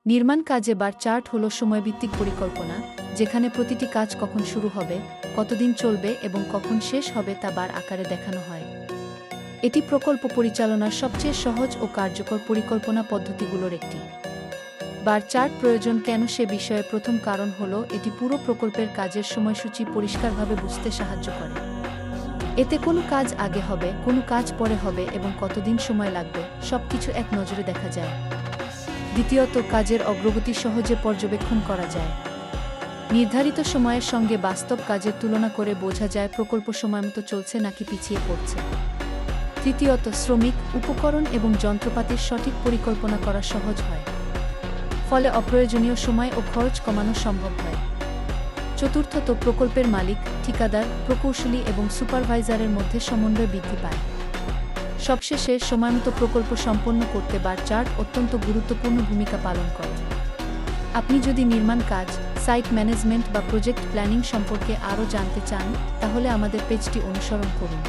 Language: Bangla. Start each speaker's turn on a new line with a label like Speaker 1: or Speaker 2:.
Speaker 1: নির্মাণ কাজে বার চার্ট হল সময়ভিত্তিক পরিকল্পনা, যেখানে প্রতিটি কাজ কখন শুরু হবে, কতদিন চলবে এবং কখন শেষ হবে তা বার আকারে দেখানো হয়। এটি প্রকল্প পরিচালনার সবচেয়ে সহজ ও কার্যকর পরিকল্পনা পদ্ধতিগুলোর একটি। বার চার্ট প্রয়োজন কেন সে বিষয়ে প্রথম কারণ হল এটি পুরো প্রকল্পের কাজের সময়সূচি পরিষ্কারভাবে বুঝতে সাহায্য করে। এতে কোনো কাজ আগে হবে, কোনো কাজ পরে হবে এবং কতদিন সময় লাগবে সবকিছু এক নজরে দেখা যায়। দ্বিতীয়ত, কাজের অগ্রগতি সহজে পর্যবেক্ষণ করা যায়। নির্ধারিত সময়ের সঙ্গে বাস্তব কাজের তুলনা করে বোঝা যায় প্রকল্প সময়মতো চলছে নাকি পিছিয়ে পড়ছে। তৃতীয়ত, শ্রমিক, উপকরণ এবং যন্ত্রপাতির সঠিক পরিকল্পনা করা সহজ হয়। ফলে অপ্রয়োজনীয় সময় ও খরচ কমানো সম্ভব হয়। চতুর্থত, প্রকল্পের মালিক, ঠিকাদার, প্রকৌশলী এবং সুপারভাইজারের মধ্যে সমন্বয় বৃদ্ধি পায়। সবশেষে, সময়মতো প্রকল্প সম্পন্ন করতে বার চার্ট অত্যন্ত গুরুত্বপূর্ণ ভূমিকা পালন করে। আপনি যদি নির্মাণ কাজ, সাইট ম্যানেজমেন্ট বা প্রজেক্ট প্ল্যানিং সম্পর্কে আরও জানতে চান, তাহলে আমাদের পেজটি অনুসরণ করুন।